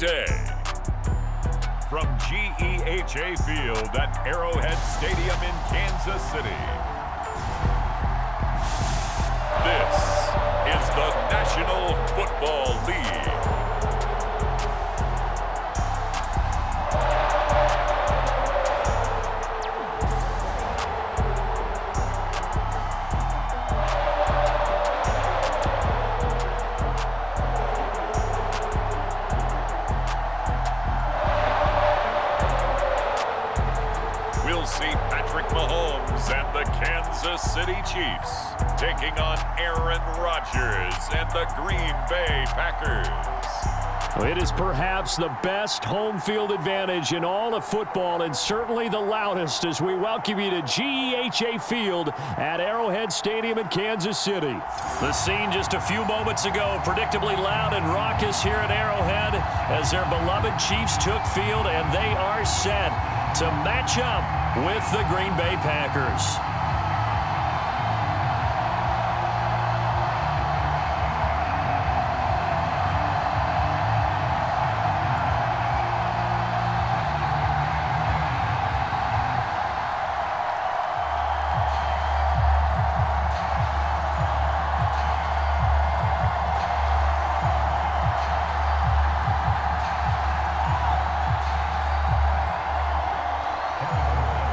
day. From GEHA Field at Arrowhead Stadium in Kansas City, this is the National Football League. We'll see Patrick Mahomes and the Kansas City Chiefs taking on Aaron Rodgers and the Green Bay Packers. It is perhaps the best home field advantage in all of football, and certainly the loudest, as we welcome you to GEHA Field at Arrowhead Stadium in Kansas City. The scene just a few moments ago, predictably loud and raucous here at Arrowhead as their beloved Chiefs took field, and they are set to match up with the Green Bay Packers.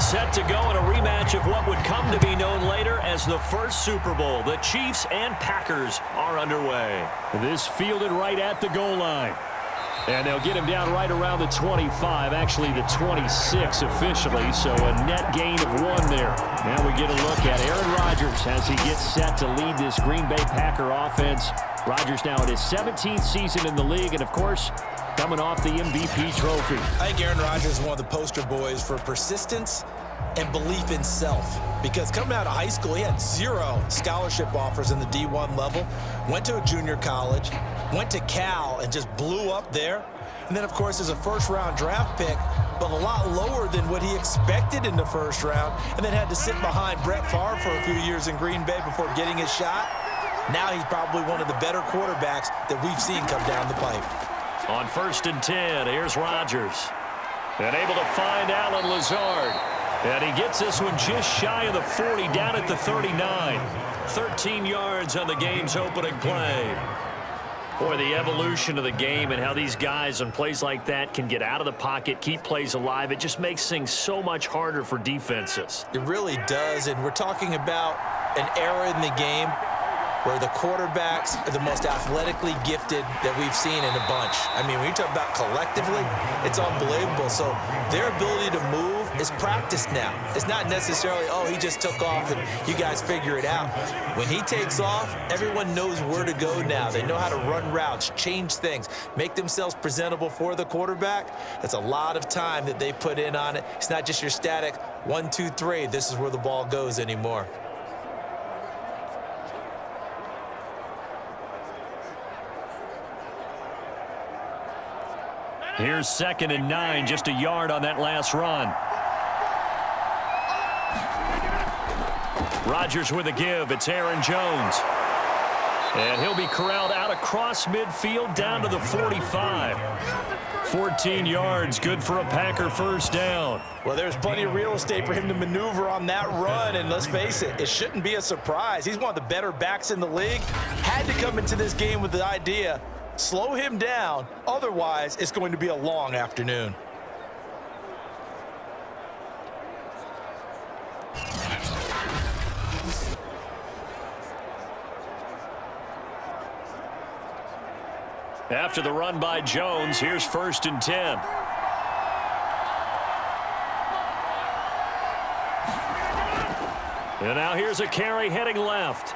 Set to go in a rematch of what would come to be known later as the first Super Bowl. The Chiefs and Packers are underway. This fielded right at the goal line. And they'll get him down right around the 25, actually the 26 officially, so a net gain of 1 there. Now we get a look at Aaron Rodgers as he gets set to lead this Green Bay Packer offense. Rodgers now in his 17th season in the league, and of course, coming off the MVP trophy. I think Aaron Rodgers is one of the poster boys for persistence and belief in self, because coming out of high school, he had 0 scholarship offers in the D1 level, went to a junior college, went to Cal and just blew up there. And then, of course, as a first-round draft pick, but a lot lower than what he expected in the first round, and then had to sit behind Brett Favre for a few years in Green Bay before getting his shot. Now he's probably one of the better quarterbacks that we've seen come down the pipe. On 1st and 10, here's Rodgers. And able to find Allen Lazard. And he gets this one just shy of the 40, down at the 39. 13 yards on the game's opening play. Boy, the evolution of the game and how these guys on plays like that can get out of the pocket, keep plays alive, it just makes things so much harder for defenses. It really does, and we're talking about an era in the game where the quarterbacks are the most athletically gifted that we've seen in a bunch. I mean, when you talk about collectively, it's unbelievable. So their ability to move is practiced now. It's not necessarily, oh, he just took off and you guys figure it out. When he takes off, everyone knows where to go now. They know how to run routes, change things, make themselves presentable for the quarterback. That's a lot of time that they put in on it. It's not just your static 1, 2, 3, this is where the ball goes anymore. Here's 2nd and 9, just a yard on that last run. Rodgers with a give. It's Aaron Jones. And he'll be corralled out across midfield down to the 45. 14 yards, good for a Packer first down. Well, there's plenty of real estate for him to maneuver on that run, and let's face it, it shouldn't be a surprise. He's one of the better backs in the league. Had to come into this game with the idea, slow him down, otherwise it's going to be a long afternoon. After the run by Jones, here's 1st and 10. And now here's a carry heading left.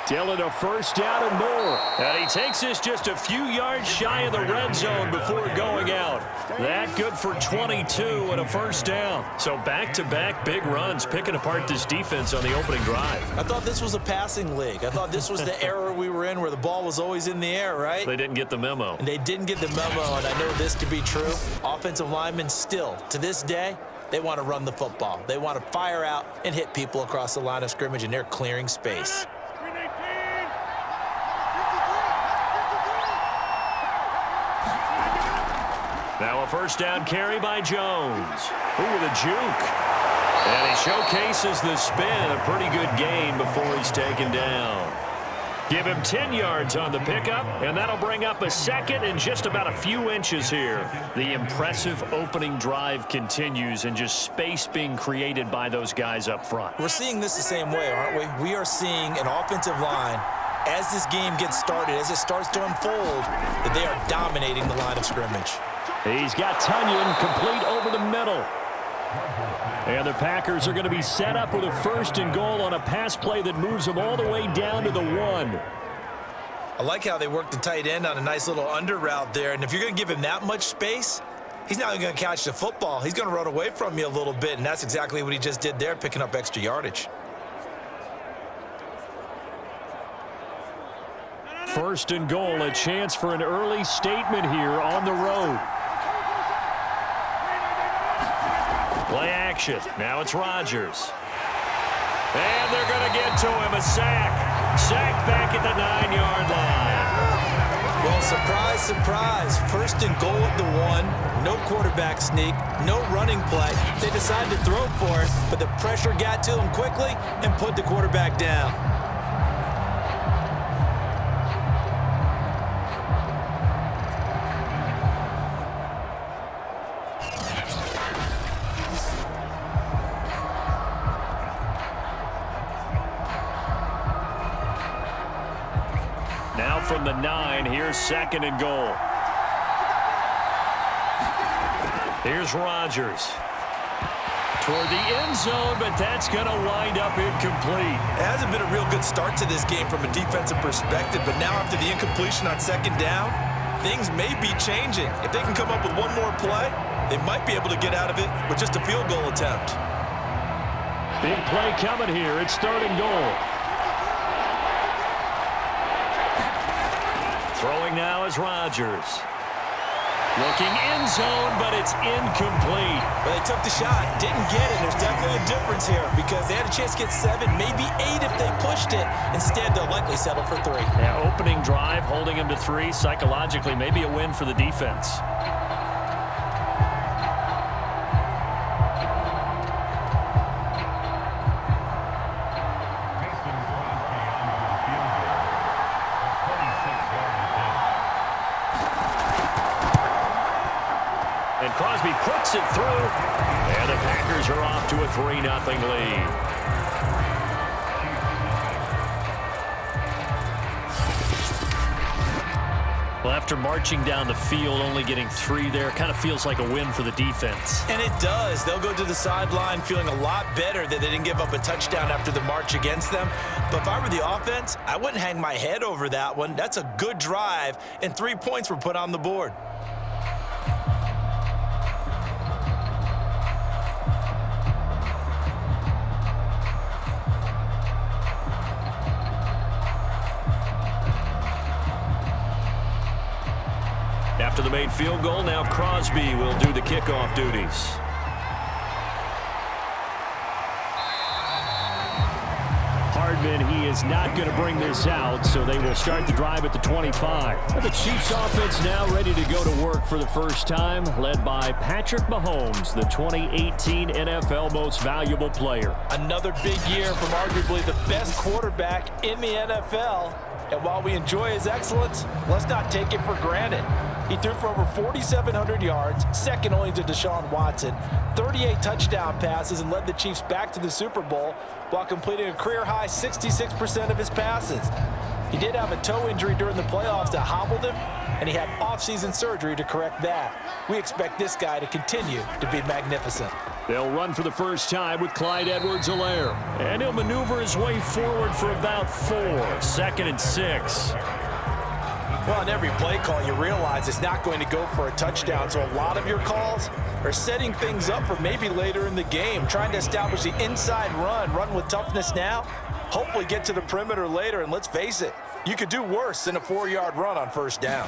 Dylan a first down and more. And he takes this just a few yards shy of the red zone before going out. That good for 22 and a first down. So back-to-back big runs picking apart this defense on the opening drive. I thought this was a passing league. I thought this was the era we were in where the ball was always in the air, right? They didn't get the memo. And they didn't get the memo, and I know this to be true. Offensive linemen still, to this day, they want to run the football. They want to fire out and hit people across the line of scrimmage, and they're clearing space. Now a first down carry by Jones. Ooh, with a juke. And he showcases the spin. A pretty good gain before he's taken down. Give him 10 yards on the pickup, and that'll bring up a second and just about a few inches here. The impressive opening drive continues, and just space being created by those guys up front. We're seeing this the same way, aren't we? We are seeing an offensive line, as this game gets started, as it starts to unfold, that they are dominating the line of scrimmage. He's got Tunyon complete over the middle. And the Packers are going to be set up with a first and goal on a pass play that moves them all the way down to the 1. I like how they work the tight end on a nice little under route there. And if you're going to give him that much space, he's not going to catch the football. He's going to run away from you a little bit, and that's exactly what he just did there, picking up extra yardage. First and goal, a chance for an early statement here on the road. Play action. Now it's Rodgers. And they're going to get to him. A sack. Sack back at the 9-yard line. Well, surprise, surprise. First and goal at the 1. No quarterback sneak. No running play. They decided to throw for it, but the pressure got to him quickly and put the quarterback down. From the 9, here's second and goal. Here's Rodgers. Toward the end zone, but that's going to wind up incomplete. It hasn't been a real good start to this game from a defensive perspective, but now after the incompletion on second down, things may be changing. If they can come up with one more play, they might be able to get out of it with just a field goal attempt. Big play coming here. It's third and goal. Throwing now is Rodgers. Looking end zone, but it's incomplete. Well, they took the shot, didn't get it. There's definitely a difference here because they had a chance to get 7, maybe 8 if they pushed it. Instead, they'll likely settle for 3. Yeah, opening drive, holding them to 3. Psychologically, maybe a win for the defense. Puts it through, and the Packers are off to a 3-0 lead. Well, after marching down the field, only getting 3 there, kind of feels like a win for the defense. And it does. They'll go to the sideline feeling a lot better that they didn't give up a touchdown after the march against them. But if I were the offense, I wouldn't hang my head over that one. That's a good drive, and 3 points were put on the board. After the made field goal, now Crosby will do the kickoff duties. Hardman, he is not going to bring this out, so they will start the drive at the 25. The Chiefs offense now ready to go to work for the first time, led by Patrick Mahomes, the 2018 NFL Most Valuable Player. Another big year from arguably the best quarterback in the NFL. And while we enjoy his excellence, let's not take it for granted. He threw for over 4,700 yards, second only to Deshaun Watson, 38 touchdown passes, and led the Chiefs back to the Super Bowl while completing a career-high 66% of his passes. He did have a toe injury during the playoffs that hobbled him, and he had off-season surgery to correct that. We expect this guy to continue to be magnificent. They'll run for the first time with Clyde Edwards-Helaire, and he'll maneuver his way forward for about 4, second and 6. Well, on every play call, you realize it's not going to go for a touchdown, so a lot of your calls are setting things up for maybe later in the game, trying to establish the inside run with toughness now, hopefully get to the perimeter later, and let's face it, you could do worse than a 4-yard run on first down.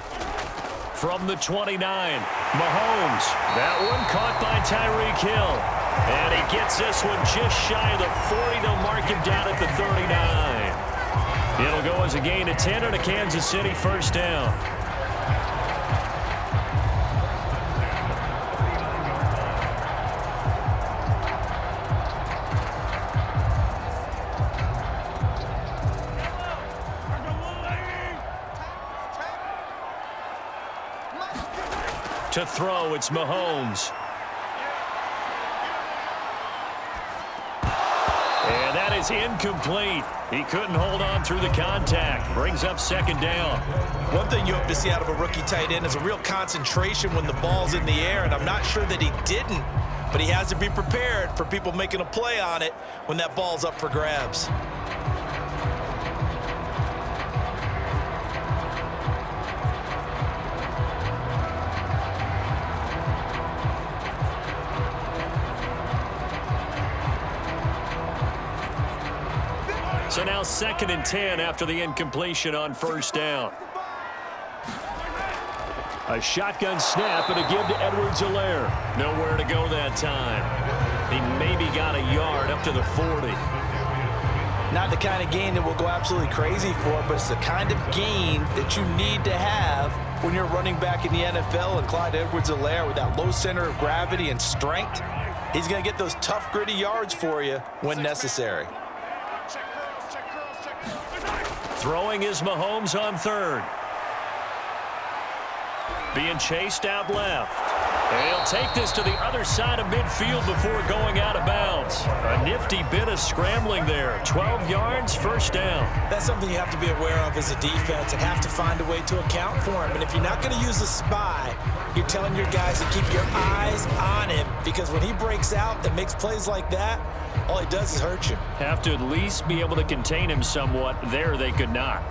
From the 29, Mahomes, that one caught by Tyreek Hill, and he gets this one just shy of the 40. They'll mark him down at the 39. It'll go as a gain of 10 and a Kansas City first down. To throw, it's Mahomes. And that is incomplete. He couldn't hold on through the contact. Brings up second down. One thing you hope to see out of a rookie tight end is a real concentration when the ball's in the air, and I'm not sure that he didn't, but he has to be prepared for people making a play on it when that ball's up for grabs. So now 2nd and 10 after the incompletion on first down. A shotgun snap and a give to Edwards-Helaire. Nowhere to go that time. He maybe got a yard up to the 40. Not the kind of gain that we'll go absolutely crazy for, but it's the kind of gain that you need to have when you're running back in the NFL. And Clyde Edwards-Helaire, with that low center of gravity and strength, he's going to get those tough, gritty yards for you when necessary. Throwing is Mahomes on 3rd. Being chased out left. And he'll take this to the other side of midfield before going out of bounds. A nifty bit of scrambling there. 12 yards, first down. That's something you have to be aware of as a defense and have to find a way to account for him. And if you're not going to use a spy, you're telling your guys to keep your eyes on him, because when he breaks out and makes plays like that, all he does is hurt you. Have to at least be able to contain him somewhat. There they could not.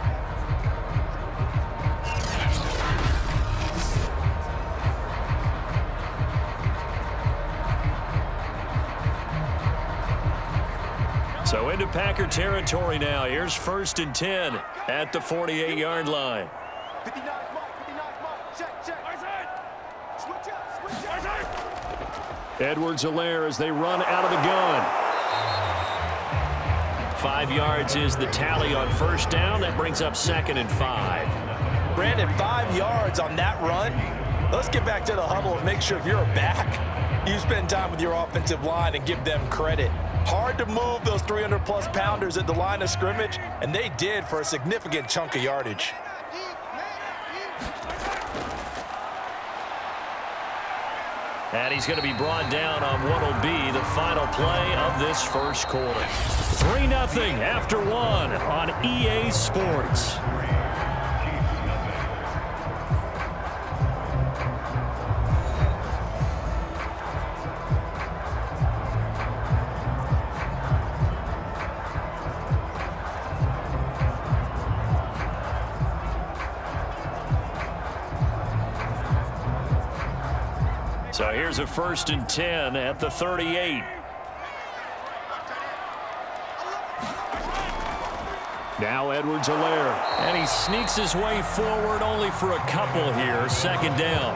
So into Packer territory now. Here's 1st and 10 at the 48-yard line. Edwards-Helaire as they run out of the gun. 5 yards is the tally on first down. That brings up 2nd and 5. Brandon, 5 yards on that run. Let's get back to the huddle and make sure if you're a back, you spend time with your offensive line and give them credit. Hard to move those 300-plus pounders at the line of scrimmage, and they did for a significant chunk of yardage. And he's going to be brought down on what will be the final play of this first quarter. 3-0 after 1 on EA Sports. So here's a 1st and 10 at the 38. Now Edwards-Helaire, and he sneaks his way forward only for a couple here. 2nd down.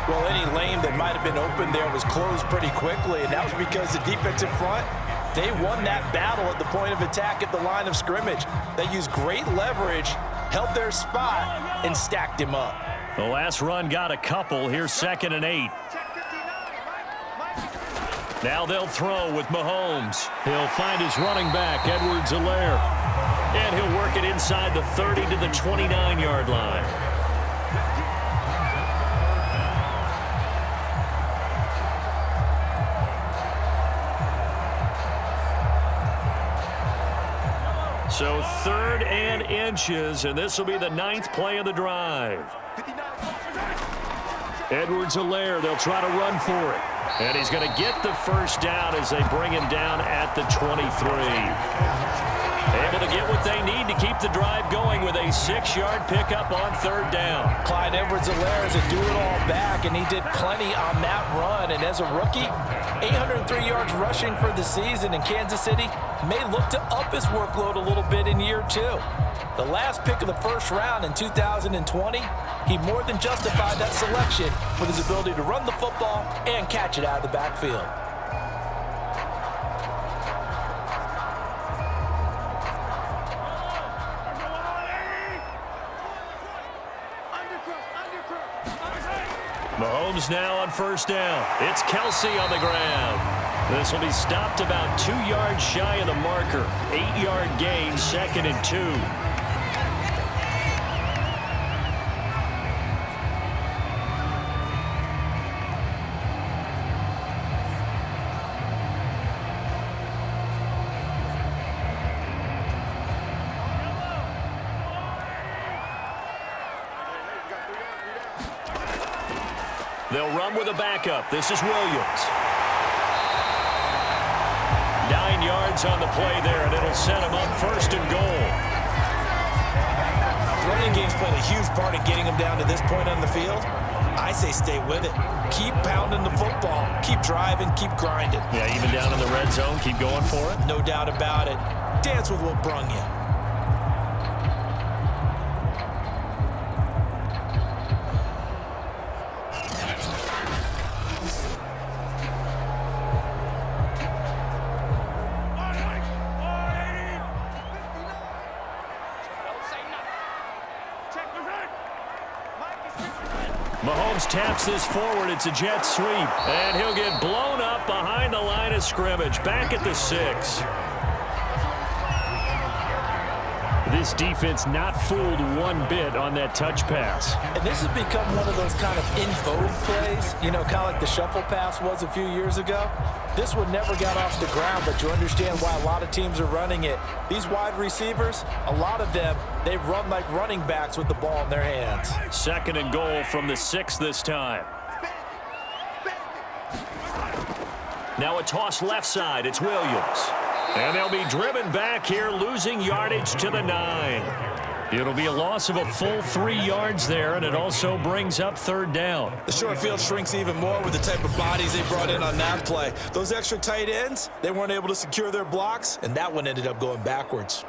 Well, any lane that might have been open there was closed pretty quickly, and that was because the defensive front, they won that battle at the point of attack at the line of scrimmage. They used great leverage, held their spot, and stacked him up. The last run got a couple. Here's 2nd and 8. Now they'll throw with Mahomes. He'll find his running back, Edwards-Helaire. And he'll work it inside the 30 to the 29-yard line. So 3rd and inches, and this will be the 9th play of the drive. Edwards-Helaire, they'll try to run for it. And he's going to get the first down as they bring him down at the 23. Able to get what they need to keep the drive going with a 6-yard pickup on 3rd down. Clyde Edwards-Helaire is a do-it-all back, and he did plenty on that run. And as a rookie, 803 yards rushing for the season, in Kansas City may look to up his workload a little bit in year 2. The last pick of the first round in 2020, he more than justified that selection with his ability to run the football and catch it out of the backfield. Mahomes now on first down. It's Kelsey on the ground. This will be stopped about 2 yards shy of the marker. 8-yard gain, 2nd and 2. They'll run with a backup. This is Williams. 9 yards on the play there, and it'll set him up 1st and goal. Running game's played a huge part in getting them down to this point on the field. I say stay with it. Keep pounding the football. Keep driving. Keep grinding. Yeah, even down in the red zone, keep going for it. No doubt about it. Dance with what brung you. Mahomes taps this forward. It's a jet sweep. And he'll get blown up behind the line of scrimmage. Back at the 6. This defense not fooled one bit on that touch pass. And this has become one of those kind of in vogue plays, you know, kind of like the shuffle pass was a few years ago. This one never got off the ground, but you understand why a lot of teams are running it. These wide receivers, a lot of them, they run like running backs with the ball in their hands. 2nd and goal from the 6 this time. Now a toss left side. It's Williams. And they'll be driven back here, losing yardage to the 9. It'll be a loss of a full 3 yards there, and it also brings up 3rd down. The short field shrinks even more with the type of bodies they brought in on that play. Those extra tight ends, they weren't able to secure their blocks, and that one ended up going backwards.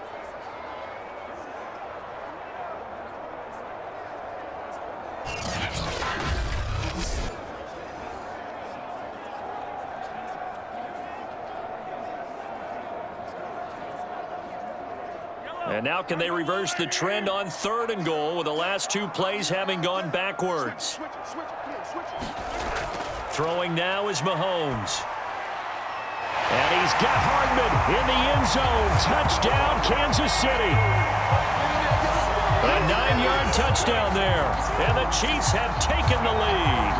And now can they reverse the trend on 3rd and goal with the last 2 plays having gone backwards? Throwing now is Mahomes. And he's got Hardman in the end zone. Touchdown, Kansas City. A 9-yard touchdown there. And the Chiefs have taken the lead.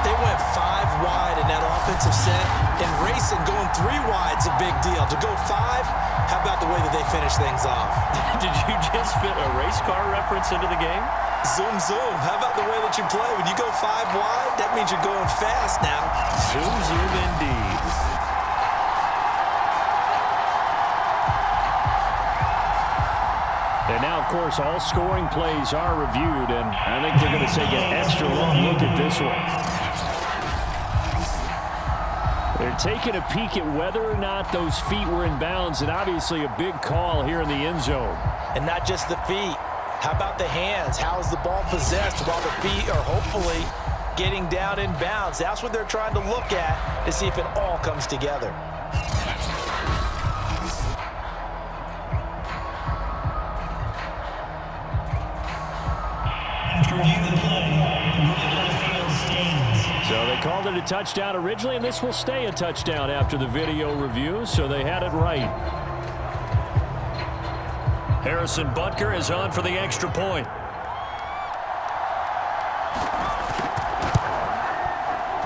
They went 5 wide in that offensive set. And racing going 3 wide's a big deal. To go 5, how about the way that they finish things off? Did you just fit a race car reference into the game? Zoom, zoom. How about the way that you play? When you go 5 wide, that means you're going fast now. Zoom, zoom indeed. And now, of course, all scoring plays are reviewed, and I think they're going to take an extra long look at this one. They're taking a peek at whether or not those feet were in bounds, and obviously a big call here in the end zone. And not just the feet. How about the hands? How is the ball possessed while the feet are hopefully getting down in bounds? That's what they're trying to look at to see if it all comes together. So they called it a touchdown originally, and this will stay a touchdown after the video review, so they had it right. Harrison Butker is on for the extra point.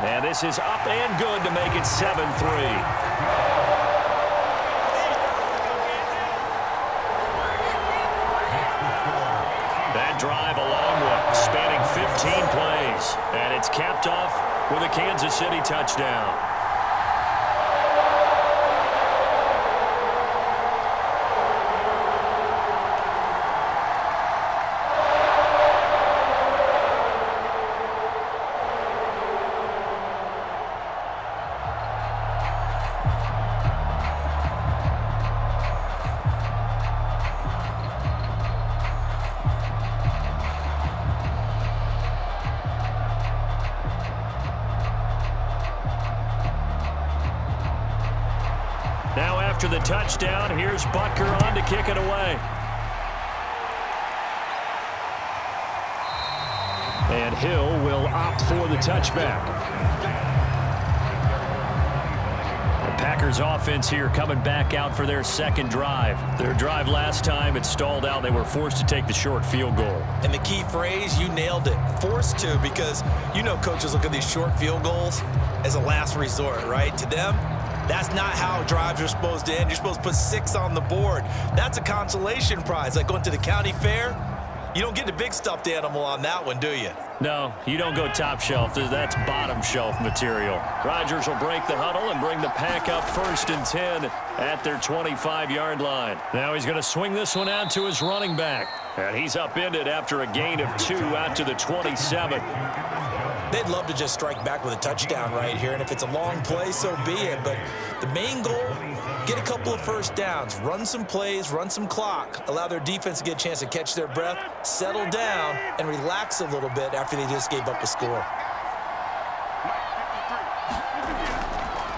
And this is up and good to make it 7-3. Drive a long one, spanning 15 plays, and it's capped off with a Kansas City touchdown. Now after the touchdown, here's Butker on to kick it away. And Hill will opt for the touchback. The Packers offense here coming back out for their second drive. Their drive last time, it stalled out. They were forced to take the short field goal. And the key phrase, you nailed it. Forced to, because you know coaches look at these short field goals as a last resort, right? To them, that's not how drives are supposed to end. You're supposed to put 6 on the board. That's a consolation prize. Like going to the county fair, You don't get the big stuffed animal on that one, do you? No, you don't go top shelf. That's bottom shelf material. Rodgers will break the huddle and bring the pack up 1st and 10 at their 25-yard line. Now he's going to swing this one out to his running back. And he's upended after a gain of 2 out to the 27. They'd love to just strike back with a touchdown right here, and if it's a long play, so be it. But the main goal, get a couple of first downs, run some plays, run some clock, allow their defense to get a chance to catch their breath, settle down, and relax a little bit after they just gave up a score.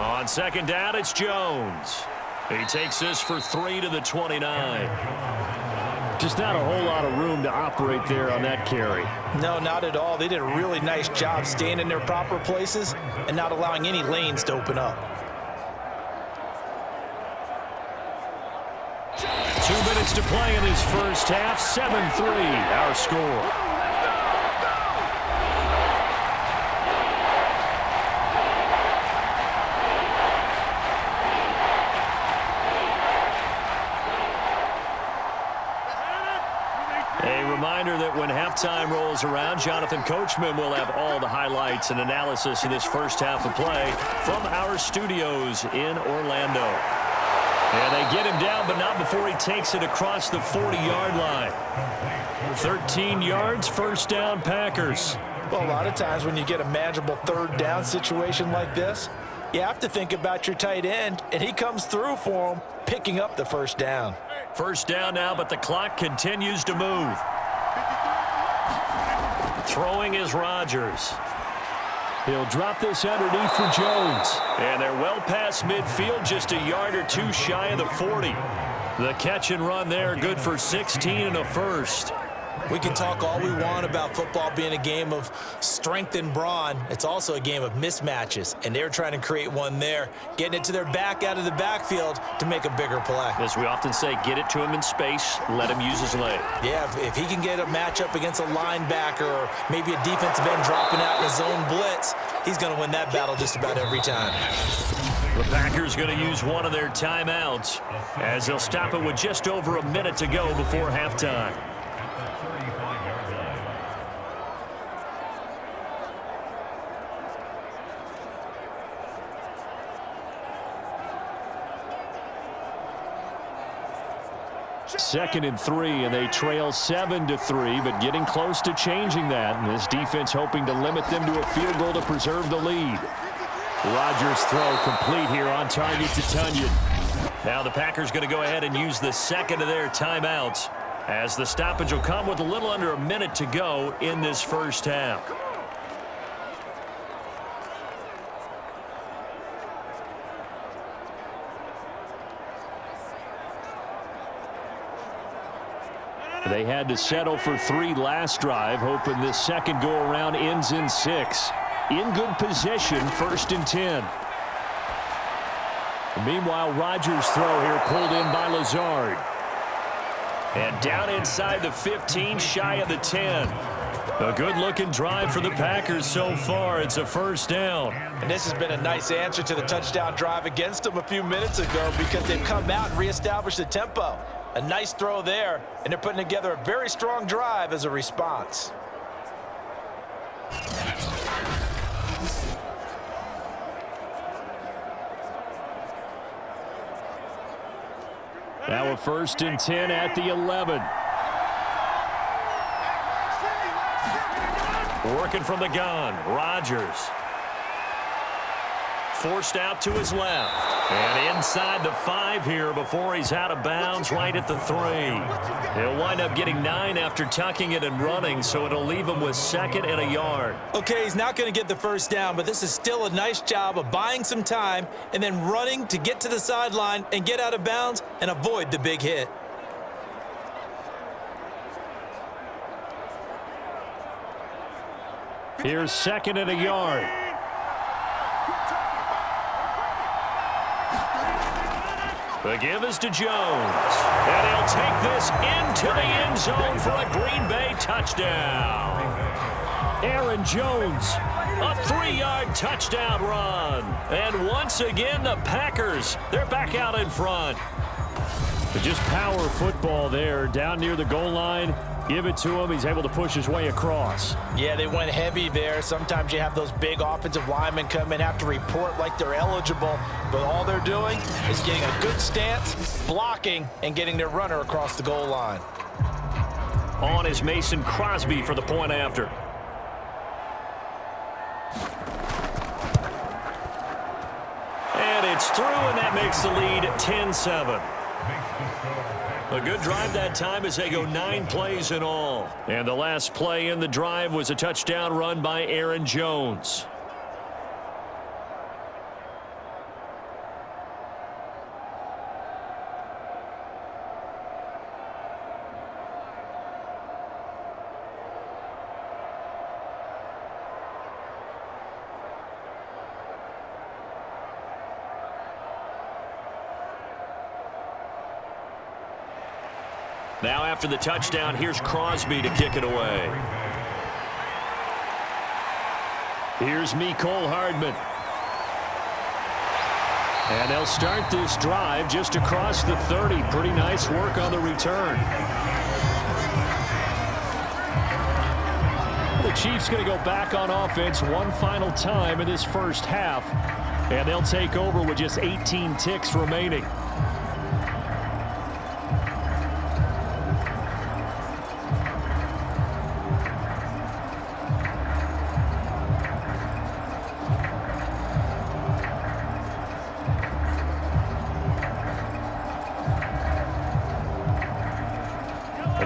On 2nd down, it's Jones. He takes this for 3 to the 29. Just not a whole lot of room to operate there on that carry. No, not at all. They did a really nice job staying in their proper places and not allowing any lanes to open up. 2 minutes to play in this first half. 7-3, our score. Reminder that when halftime rolls around, Jonathan Coachman will have all the highlights and analysis of this first half of play from our studios in Orlando. And they get him down, but not before he takes it across the 40-yard line. 13 yards, 1st down, Packers. Well, a lot of times when you get a manageable 3rd down situation like this, you have to think about your tight end, and he comes through for him, picking up the 1st down. 1st down now, but the clock continues to move. Throwing is Rodgers. He'll drop this underneath for Jones. And they're well past midfield, just a yard or 2 shy of the 40. The catch and run there, good for 16 and a 1st. We can talk all we want about football being a game of strength and brawn. It's also a game of mismatches, and they're trying to create one there, getting it to their back out of the backfield to make a bigger play. As we often say, get it to him in space, let him use his leg. Yeah, if he can get a matchup against a linebacker or maybe a defensive end dropping out in a zone blitz, he's going to win that battle just about every time. The Packers going to use one of their timeouts as they'll stop it with just over a minute to go before halftime. Second and 3, and they trail 7-3, but getting close to changing that. And this defense hoping to limit them to a field goal to preserve the lead. Rodgers' throw complete here on target to Tunyon. Now the Packers going to go ahead and use the second of their timeouts as the stoppage will come with a little under a minute to go in this first half. They had to settle for 3 last drive, hoping this second go-around ends in 6. In good position, 1st and 10. Meanwhile, Rodgers' throw here pulled in by Lazard. And down inside the 15, shy of the 10. A good-looking drive for the Packers so far. It's a 1st down. And this has been a nice answer to the touchdown drive against them a few minutes ago because they've come out and reestablished the tempo. A nice throw there, and they're putting together a very strong drive as a response. Now a 1st and 10 at the 11. Working from the gun, Rodgers. Forced out to his left. And inside the 5 here before he's out of bounds right at the 3. He'll wind up getting 9 after tucking it and running, so it'll leave him with 2nd and a yard. Okay, he's not going to get the 1st down, but this is still a nice job of buying some time and then running to get to the sideline and get out of bounds and avoid the big hit. Here's 2nd and a yard. The give is to Jones. And he'll take this into the end zone for a Green Bay touchdown. Aaron Jones, a 3-yard touchdown run. And once again, the Packers, they're back out in front. Just power football there, down near the goal line. Give it to him. He's able to push his way across. Yeah, they went heavy there. Sometimes you have those big offensive linemen come in, have to report like they're eligible, but all they're doing is getting a good stance, blocking, and getting their runner across the goal line. On is Mason Crosby for the point after. And it's through, and that makes the lead 10-7. A good drive that time as they go 9 plays in all. And the last play in the drive was a touchdown run by Aaron Jones. Now after the touchdown, here's Crosby to kick it away. Here's Mecole Hardman. And they'll start this drive just across the 30. Pretty nice work on the return. The Chiefs going to go back on offense one final time in this first half. And they'll take over with just 18 ticks remaining.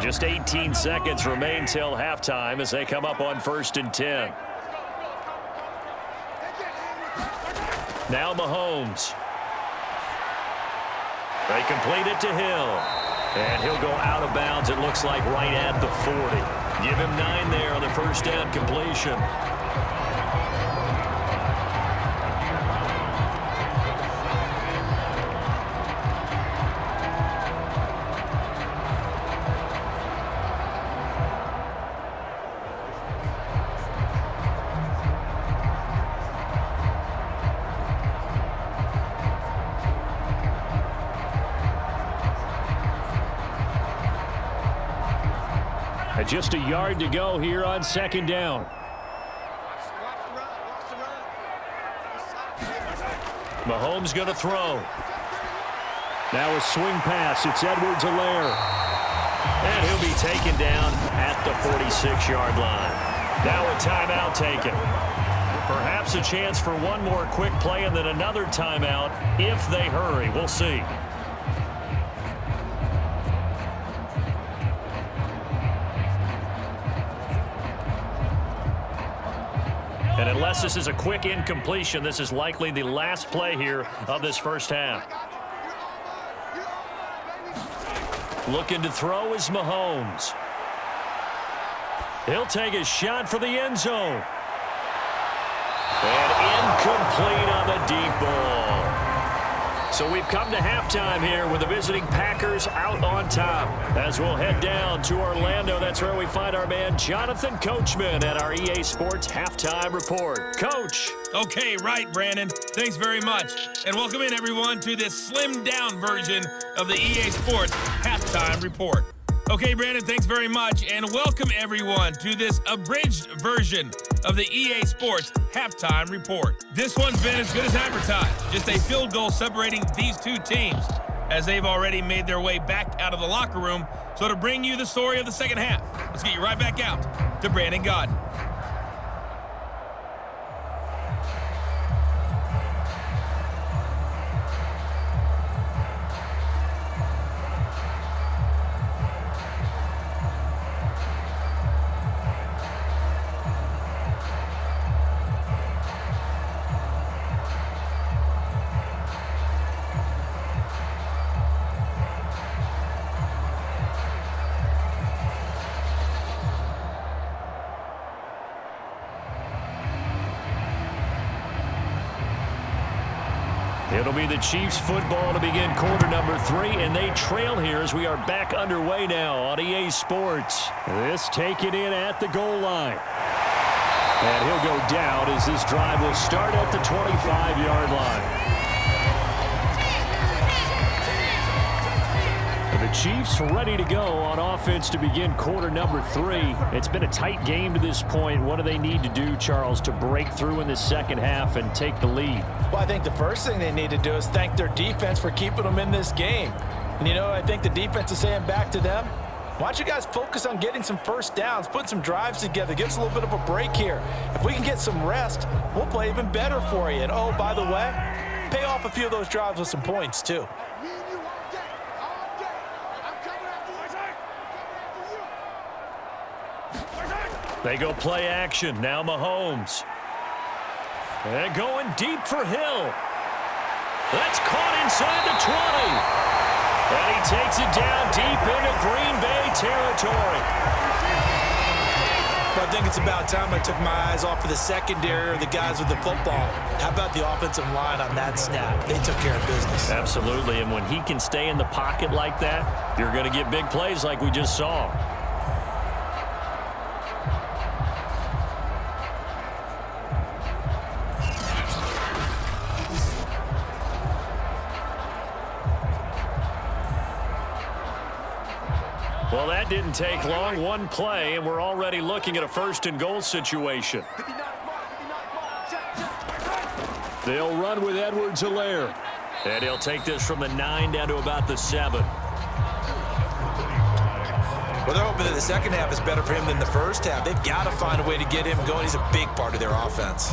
Just 18 seconds remain till halftime as they come up on 1st and 10. Now Mahomes. They complete it to Hill. And he'll go out of bounds, it looks like, right at the 40. Give him 9 there on the first down completion. Just a yard to go here on 2nd down. Mahomes going to throw. Now a swing pass. It's Edwards-Helaire. And he'll be taken down at the 46-yard line. Now a timeout taken. Perhaps a chance for one more quick play and then another timeout if they hurry. We'll see. And unless this is a quick incompletion, this is likely the last play here of this first half. Looking to throw is Mahomes. He'll take a shot for the end zone. And incomplete on the deep ball. So we've come to halftime here with the visiting Packers out on top. As we'll head down to Orlando, that's where we find our man Jonathan Coachman at our EA Sports Halftime Report. Coach. Okay, right, Brandon. Thanks very much. And welcome in, everyone, to this slimmed-down version of the EA Sports Halftime Report. Okay, Brandon, thanks very much. And welcome, everyone, to this abridged version of the EA Sports Halftime Report. This one's been as good as advertised. Just a field goal separating these two teams as they've already made their way back out of the locker room. So to bring you the story of the second half, let's get you right back out to Brandon Godden. It'll be the Chiefs football to begin quarter number 3, and they trail here as we are back underway now on EA Sports. This taken in at the goal line. And he'll go down as this drive will start at the 25-yard line. The Chiefs ready to go on offense to begin quarter number 3. It's been a tight game to this point. What do they need to do, Charles, to break through in the second half and take the lead? Well, I think the first thing they need to do is thank their defense for keeping them in this game. And, you know, I think the defense is saying back to them, why don't you guys focus on getting some first downs, put some drives together, give us a little bit of a break here. If we can get some rest, we'll play even better for you. And, oh, by the way, pay off a few of those drives with some points, too. They go play action. Now Mahomes. And going deep for Hill. That's caught inside the 20. And he takes it down deep into Green Bay territory. But I think it's about time I took my eyes off of the secondary or the guys with the football. How about the offensive line on that snap? They took care of business. Absolutely, and when he can stay in the pocket like that, you're going to get big plays like we just saw. Well, that didn't take long. One play, and we're already looking at a first-and-goal situation. They'll run with Edwards-Helaire. And he'll take this from the 9 down to about the 7. Well, they're hoping that the second half is better for him than the first half. They've got to find a way to get him going. He's a big part of their offense.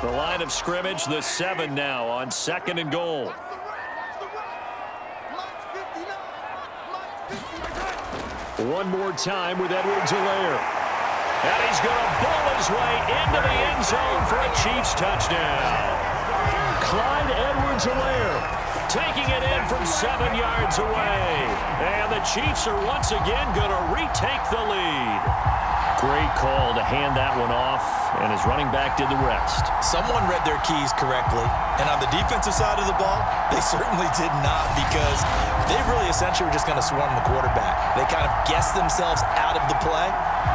The line of scrimmage, the 7 now on 2nd and goal. One more time with Edwards-Helaire. And he's going to bowl his way into the end zone for a Chiefs touchdown. Clyde Edwards-Helaire taking it in from 7 yards away. And the Chiefs are once again going to retake the lead. Great call to hand that one off, and his running back did the rest. Someone read their keys correctly, and on the defensive side of the ball, they certainly did not, because they really essentially were just going to swarm the quarterback. They kind of guessed themselves out of the play,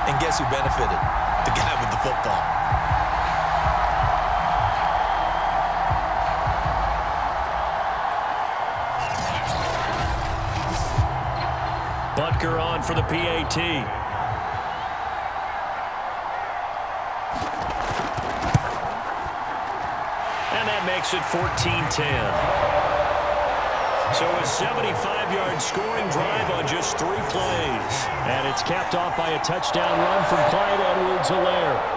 and guess who benefited? The guy with the football. Butker on for the PAT. Makes it 14-10. So a 75-yard scoring drive on just 3 plays. And it's capped off by a touchdown run from Clyde Edwards-Helaire.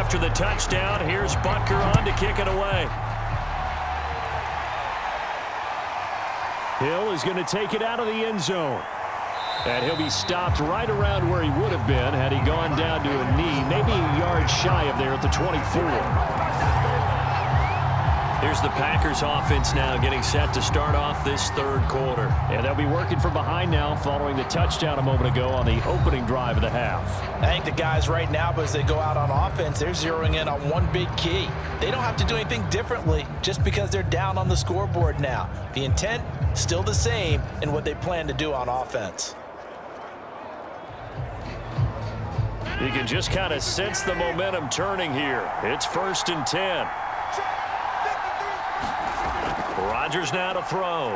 After the touchdown, here's Butker on to kick it away. Hill is going to take it out of the end zone. And he'll be stopped right around where he would have been had he gone down to a knee, maybe a yard shy of there at the 24. Here's the Packers offense now getting set to start off this 3rd quarter. And they'll be working from behind now following the touchdown a moment ago on the opening drive of the half. I think the guys right now, as they go out on offense, they're zeroing in on one big key. They don't have to do anything differently just because they're down on the scoreboard now. The intent, still the same in what they plan to do on offense. You can just kind of sense the momentum turning here. It's 1st and 10. Rodgers now to throw.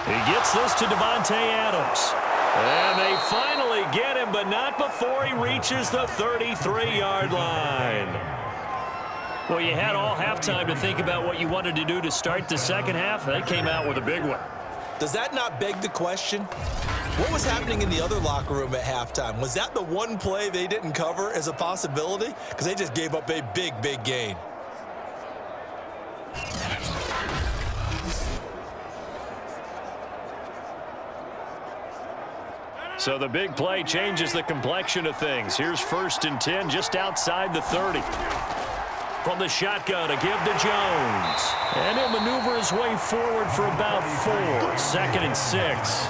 He gets this to Davante Adams. And they finally get him, but not before he reaches the 33-yard line. Well, you had all halftime to think about what you wanted to do to start the second half. They came out with a big one. Does that not beg the question? What was happening in the other locker room at halftime? Was that the one play they didn't cover as a possibility? Because they just gave up a big, big gain. So the big play changes the complexion of things. Here's 1st and 10 just outside the 30. From the shotgun, a give to Jones. And he'll maneuver his way forward for about 4. 2nd and 6.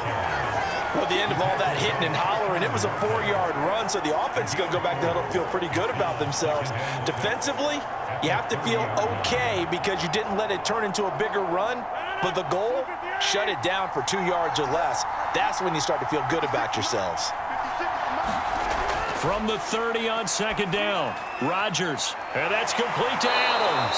Well, at the end of all that hitting and hollering, it was a 4-yard run, so the offense is going to go back to huddle and feel pretty good about themselves. Defensively, you have to feel okay because you didn't let it turn into a bigger run, but the goal, shut it down for 2 yards or less. That's when you start to feel good about yourselves. From the 30 on 2nd down, Rodgers, and that's complete to Adams.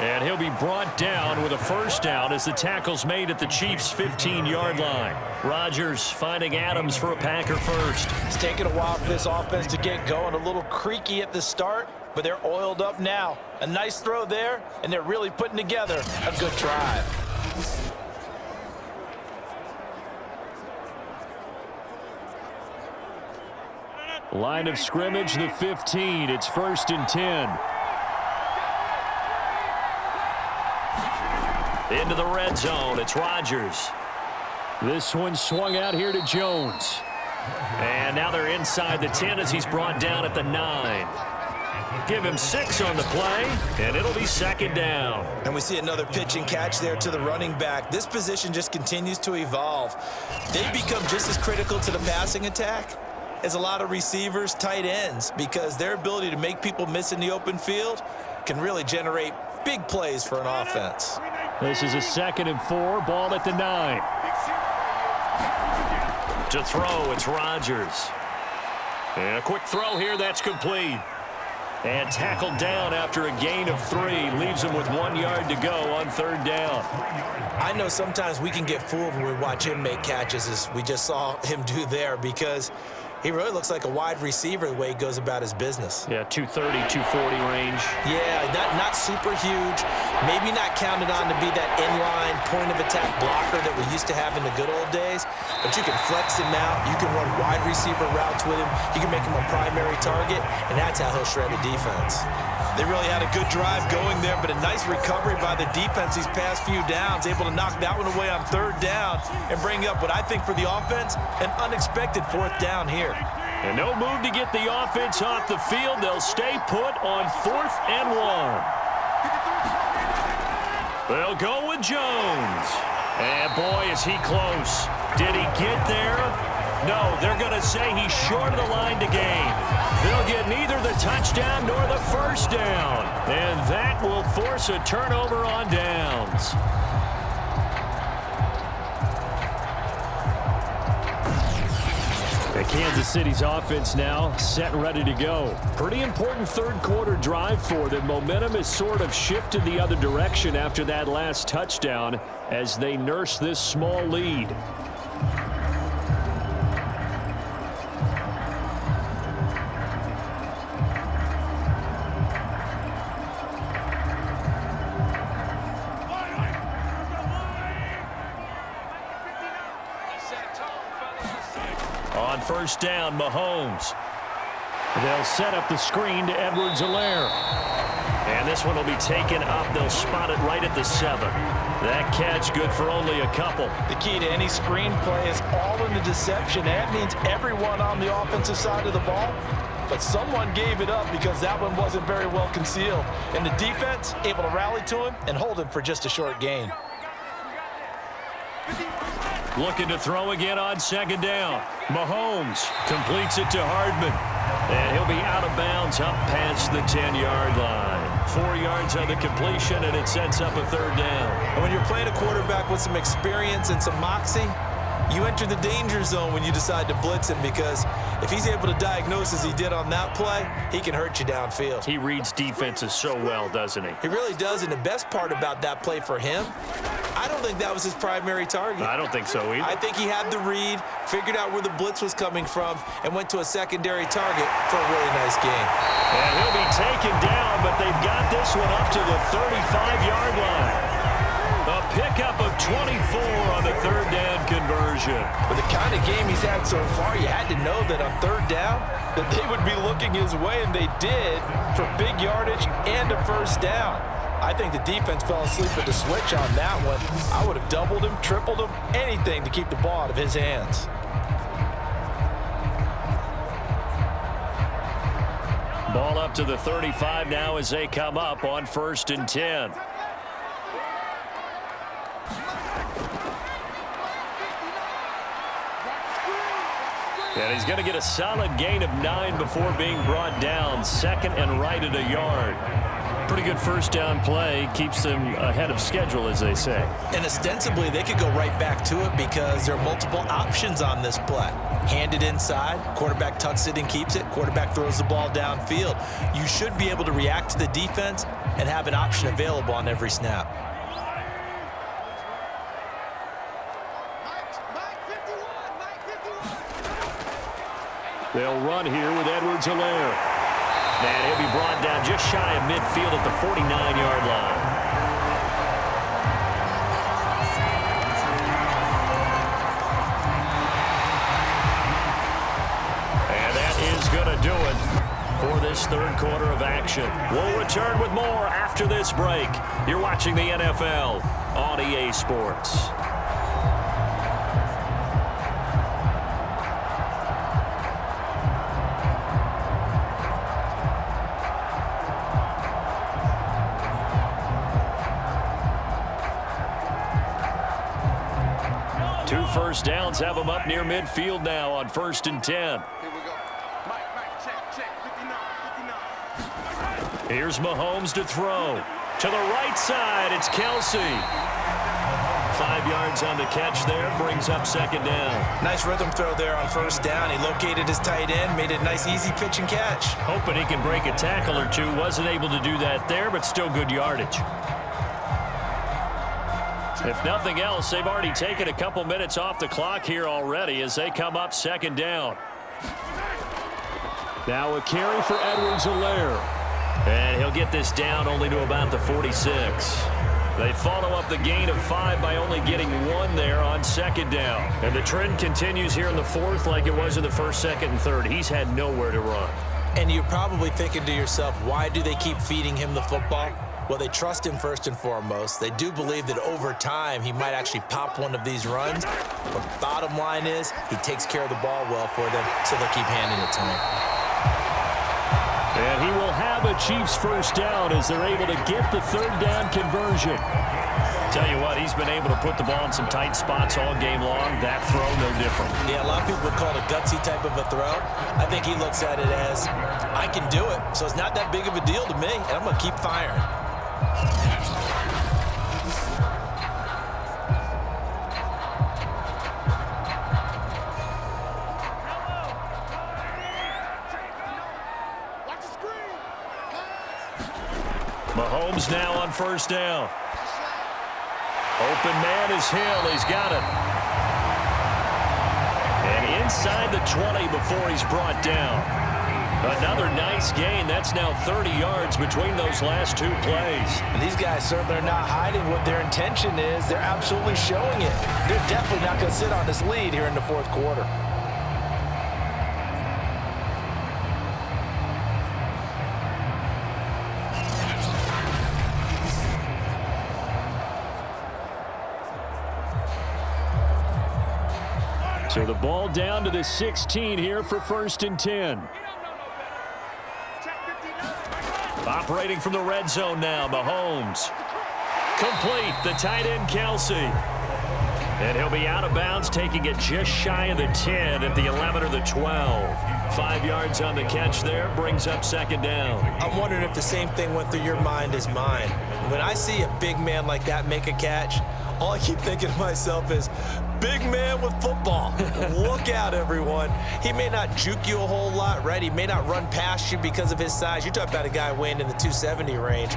And he'll be brought down with a 1st down as the tackle's made at the Chiefs' 15-yard line. Rodgers finding Adams for a Packer first. It's taken a while for this offense to get going. A little creaky at the start, but they're oiled up now. A nice throw there, and they're really putting together a good drive. Line of scrimmage, the 15. It's 1st and 10. Into the red zone, it's Rodgers. This one swung out here to Jones. And now they're inside the 10 as he's brought down at the 9. Give him 6 on the play, and it'll be 2nd down. And we see another pitch and catch there to the running back. This position just continues to evolve. They become just as critical to the passing attack as a lot of receivers, tight ends, because their ability to make people miss in the open field can really generate big plays for an offense. This is a 2nd and 4, ball at the 9. To throw, it's Rodgers. And a quick throw here, that's complete. And tackled down after a gain of 3. Leaves him with 1 yard to go on 3rd down. I know sometimes we can get fooled when we watch him make catches, as we just saw him do there, because he really looks like a wide receiver the way he goes about his business. Yeah, 230, 240 range. Yeah, not super huge. Maybe not counted on to be that inline point-of-attack blocker that we used to have in the good old days. But you can flex him out. You can run wide receiver routes with him. You can make him a primary target, and that's how he'll shred the defense. They really had a good drive going there, but a nice recovery by the defense these past few downs, able to knock that one away on 3rd down and bring up what I think for the offense, an unexpected 4th down here. And no move to get the offense off the field. They'll stay put on 4th and 1. They'll go with Jones. And boy, is he close. Did he get there? No, they're going to say he's short of the line to gain. They'll get neither the touchdown nor the 1st down. And that will force a turnover on downs. Kansas City's offense now set and ready to go. Pretty important 3rd quarter drive for them. Momentum has sort of shifted the other direction after that last touchdown as they nurse this small lead. On 1st down, Mahomes. They'll set up the screen to Edwards-Helaire. And this one will be taken up. They'll spot it right at the 7. That catch good for only a couple. The key to any screen play is all in the deception. That means everyone on the offensive side of the ball. But someone gave it up because that one wasn't very well concealed. And the defense able to rally to him and hold him for just a short gain. Looking to throw again on 2nd down. Mahomes completes it to Hardman. And he'll be out of bounds up past the 10-yard line. 4 yards on the completion, and it sets up a 3rd down. And when you're playing a quarterback with some experience and some moxie, you enter the danger zone when you decide to blitz him, because if he's able to diagnose as he did on that play, he can hurt you downfield. He reads defenses so well, doesn't he? He really does, and the best part about that play for him, I don't think that was his primary target. I don't think so either. I think he had the read, figured out where the blitz was coming from, and went to a secondary target for a really nice gain. And he'll be taken down, but they've got this one up to the 35-yard line. A pickup of 24 on the 3rd down conversion. With the kind of game he's had so far, you had to know that on 3rd down, that they would be looking his way, and they did, for big yardage and a 1st down. I think the defense fell asleep at the switch on that one. I would have doubled him, tripled him, anything to keep the ball out of his hands. Ball up to the 35 now as they come up on 1st and 10. And he's going to get a solid gain of 9 before being brought down. 2nd and right at a yard. Pretty good first down play. Keeps them ahead of schedule, as they say. And ostensibly, they could go right back to it because there are multiple options on this play. Hand it inside, quarterback tucks it and keeps it, quarterback throws the ball downfield. You should be able to react to the defense and have an option available on every snap. They'll run here with Edwards-Helaire. And he'll be brought down just shy of midfield at the 49-yard line. And that is going to do it for this third quarter of action. We'll return with more after this break. You're watching the NFL on EA Sports. Two first downs have them up near midfield now on 1st and 10. Here we go. Mike, check. 59. Here's Mahomes to throw. To the right side, it's Kelsey. 5 yards on the catch there, brings up 2nd down. Nice rhythm throw there on 1st down. He located his tight end, made it a nice, easy pitch and catch. Hoping he can break a tackle or two. Wasn't able to do that there, but still good yardage. If nothing else, they've already taken a couple minutes off the clock here already as they come up 2nd down. Now a carry for Edwards-Helaire. And he'll get this down only to about the 46. They follow up the gain of 5 by only getting 1 there on 2nd down. And the trend continues here in the 4th like it was in the 1st, 2nd, and 3rd. He's had nowhere to run. And you're probably thinking to yourself, why do they keep feeding him the football? Well, they trust him first and foremost. They do believe that over time he might actually pop one of these runs. But bottom line is he takes care of the ball well for them, so they'll keep handing it to him. And he will have a Chiefs first down as they're able to get the 3rd down conversion. Tell you what, he's been able to put the ball in some tight spots all game long. That throw, no different. Yeah, a lot of people would call it a gutsy type of a throw. I think he looks at it as, I can do it, so it's not that big of a deal to me, and I'm going to keep firing. Mahomes now on 1st down. Open man is Hill. He's got it. And inside the 20 before he's brought down. Another nice gain. That's now 30 yards between those last 2 plays. And these guys certainly are not hiding what their intention is. They're absolutely showing it. They're definitely not going to sit on this lead here in the 4th quarter. So the ball down to the 16 here for 1st and 10. Operating from the red zone now, Mahomes. Complete, the tight end Kelsey. And he'll be out of bounds, taking it just shy of the 10 at the 11 or the 12. 5 yards on the catch there, brings up 2nd down. I'm wondering if the same thing went through your mind as mine. When I see a big man like that make a catch, all I keep thinking to myself is, big man with football. Look out, everyone. He may not juke you a whole lot, right? He may not run past you because of his size. You're talking about a guy weighing in the 270 range.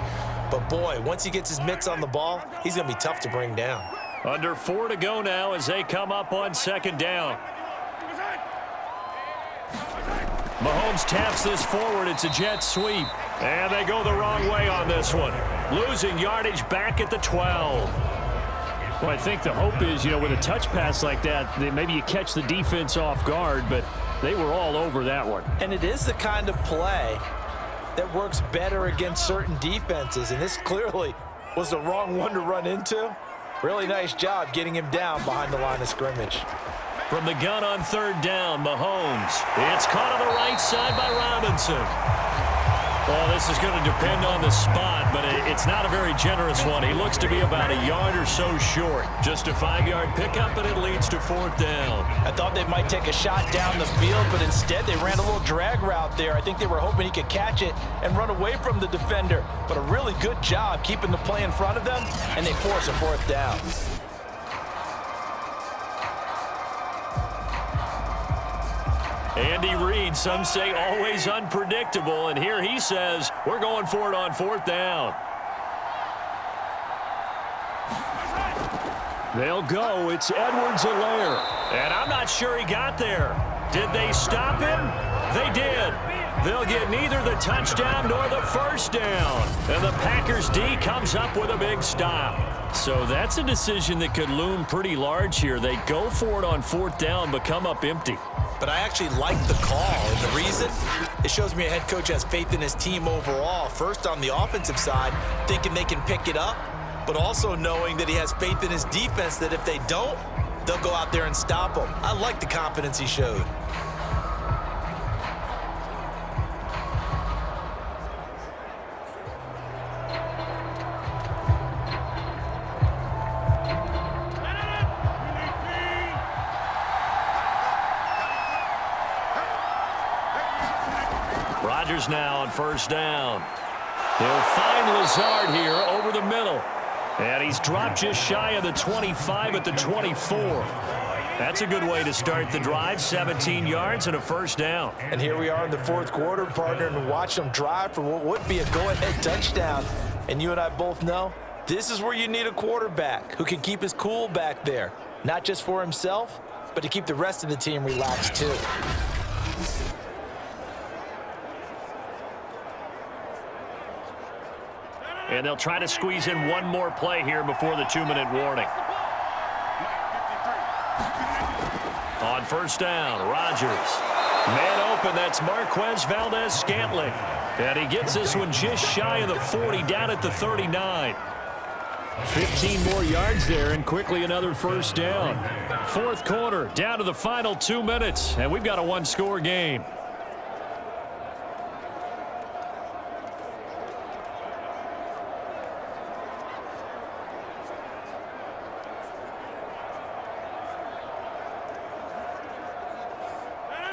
But, boy, once he gets his mitts on the ball, he's going to be tough to bring down. Under 4 to go now as they come up on 2nd down. Mahomes taps this forward. It's a jet sweep. And they go the wrong way on this one. Losing yardage back at the 12. Well, I think the hope is, with a touch pass like that, maybe you catch the defense off guard, but they were all over that one. And it is the kind of play that works better against certain defenses, and this clearly was the wrong one to run into. Really nice job getting him down behind the line of scrimmage. From the gun on third down, Mahomes. It's caught on the right side by Robinson. Well, this is going to depend on the spot, but it's not a very generous one. He looks to be about a yard or so short. Just a 5-yard pickup, and it leads to fourth down. I thought they might take a shot down the field, but instead they ran a little drag route there. I think they were hoping he could catch it and run away from the defender. But a really good job keeping the play in front of them, and they force a fourth down. Andy Reid, some say always unpredictable, and here he says we're going for it on fourth down. They'll go. It's Edwards-Helaire, and I'm not sure he got there. Did they stop him? They did. They'll get neither the touchdown nor the first down, and the Packers D comes up with a big stop. So that's a decision that could loom pretty large here. They go for it on fourth down, but come up empty. But I actually like the call, and the reason? It shows me a head coach has faith in his team overall. First, on the offensive side, thinking they can pick it up, but also knowing that he has faith in his defense that if they don't, they'll go out there and stop them. I like the confidence he showed. Rodgers now on first down. He'll find Lazard here over the middle. And he's dropped just shy of the 25 at the 24. That's a good way to start the drive. 17 yards and a first down. And here we are in the fourth quarter, partner, and watch them drive for what would be a go-ahead touchdown. And you and I both know this is where you need a quarterback who can keep his cool back there. Not just for himself, but to keep the rest of the team relaxed too. And they'll try to squeeze in one more play here before the 2-minute warning. On first down, Rodgers. Man open, that's Marquez Valdez-Scantling. And he gets this one just shy of the 40, down at the 39. 15 more yards there, and quickly another first down. Fourth quarter, down to the final 2 minutes, and we've got a one-score game.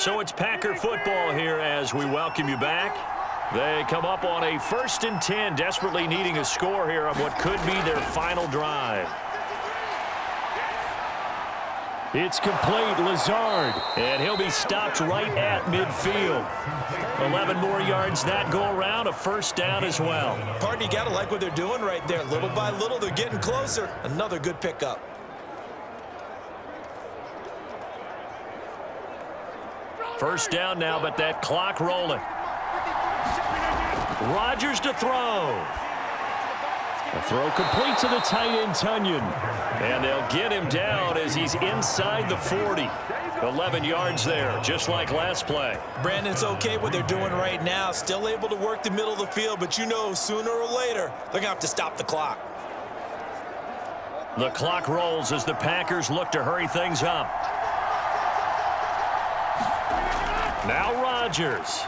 So it's Packer football here as we welcome you back. They come up on a 1st and 10, desperately needing a score here on what could be their final drive. It's complete, Lazard, and he'll be stopped right at midfield. 11 more yards that go around, a first down as well. Partner, you gotta like what they're doing right there. Little by little, they're getting closer. Another good pickup. First down now, but that clock rolling. Rodgers to throw. The throw complete to the tight end, Tunyon. And they'll get him down as he's inside the 40. 11 yards there, just like last play. Brandon, it's okay what they're doing right now. Still able to work the middle of the field, but you know sooner or later, they're going to have to stop the clock. The clock rolls as the Packers look to hurry things up. Now Rodgers.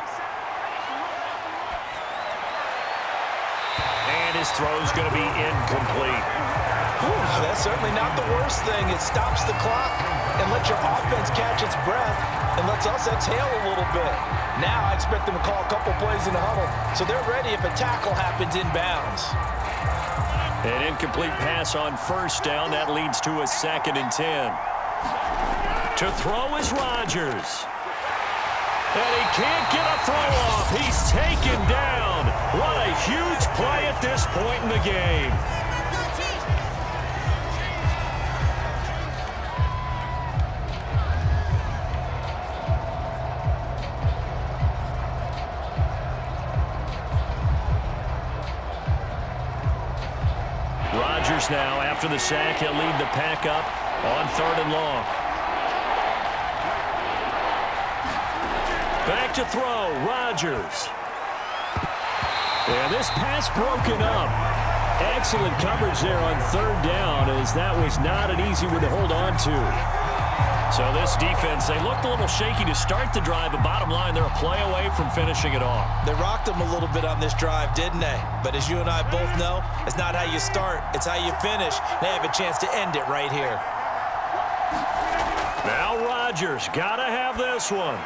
And his throw's going to be incomplete. That's certainly not the worst thing. It stops the clock and lets your offense catch its breath and lets us exhale a little bit. Now I expect them to call a couple plays in the huddle, so they're ready if a tackle happens inbounds. An incomplete pass on first down. That leads to a 2nd and 10. To throw is Rodgers. And he can't get a throw off. He's taken down. What a huge play at this point in the game. Rodgers now, after the sack, he'll lead the pack up on 3rd and long. Back to throw, Rodgers. And this pass broken up. Excellent coverage there on third down, as that was not an easy one to hold on to. So this defense, they looked a little shaky to start the drive, but bottom line, they're a play away from finishing it off. They rocked them a little bit on this drive, didn't they? But as you and I both know, it's not how you start, it's how you finish. They have a chance to end it right here. Now Rodgers, gotta have this one.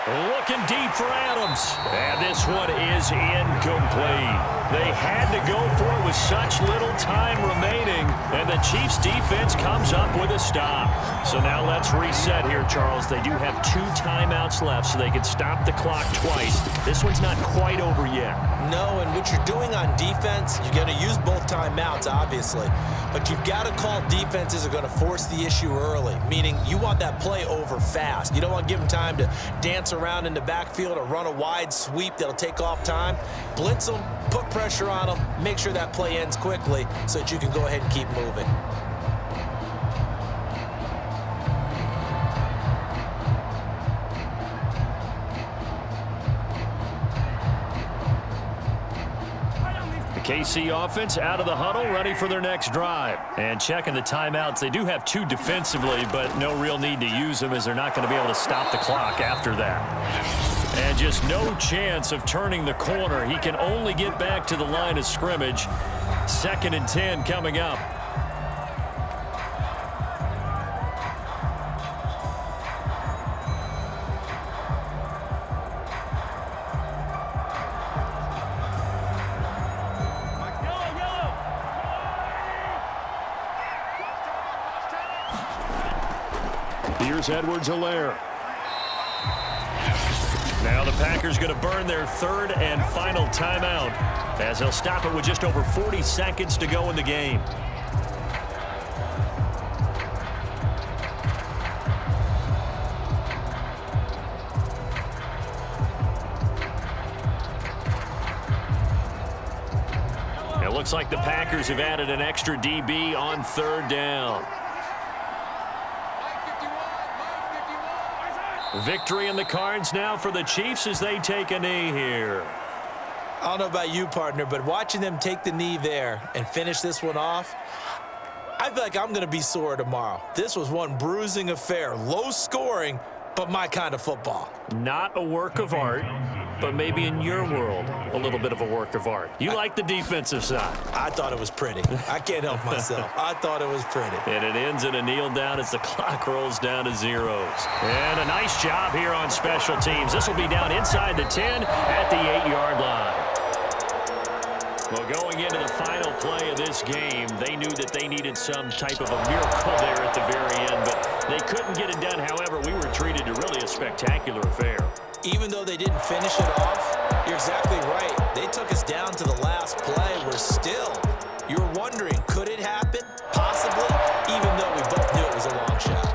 Looking deep for Adams. And this one is incomplete. They had to go for it with such little time remaining, and the Chiefs defense comes up with a stop. So now let's reset here, Charles. They do have 2 timeouts left, so they can stop the clock twice. This one's not quite over yet. No, and what you're doing on defense, you're going to use both timeouts, obviously. But you've got to call defenses that are going to force the issue early, meaning you want that play over fast. You don't want to give them time to dance around in the backfield or run a wide sweep that'll take off time. Blitz them, put pressure on them, make sure that play ends quickly so that you can go ahead and keep moving. KC offense out of the huddle, ready for their next drive. And checking the timeouts, they do have 2 defensively, but no real need to use them as they're not going to be able to stop the clock after that. And just no chance of turning the corner. He can only get back to the line of scrimmage. 2nd and 10 coming up. Here's Edwards-Helaire. Now the Packers going to burn their 3rd and final timeout, as they'll stop it with just over 40 seconds to go in the game. It looks like the Packers have added an extra DB on 3rd down. Victory in the cards now for the Chiefs as they take a knee here. I don't know about you, partner, but watching them take the knee there and finish this one off, I feel like I'm going to be sore tomorrow. This was one bruising affair. Low scoring, but my kind of football. Not a work of art, but maybe in your world, a little bit of a work of art. You like the defensive side. I thought it was pretty. I can't help myself. I thought it was pretty. And it ends in a kneel down as the clock rolls down to zeros. And a nice job here on special teams. This will be down inside the 10 at the 8-yard line. Well, going into the final play of this game, they knew that they needed some type of a miracle there at the very end, but they couldn't get it done. However, we were treated to really a spectacular affair. Even though they didn't finish it off, you're exactly right. They took us down to the last play. We're still, you're wondering, could it happen? Possibly, even though we both knew it was a long shot.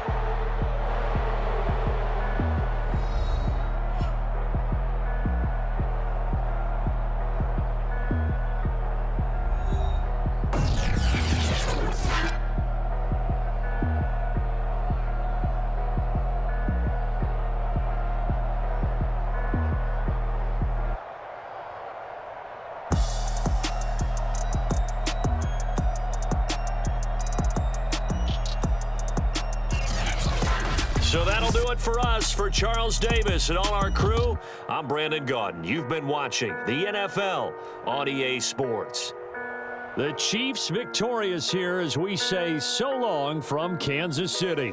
So that'll do it for us. For Charles Davis and all our crew, I'm Brandon Gaudin. You've been watching the NFL on EA Sports. The Chiefs victorious here as we say so long from Kansas City.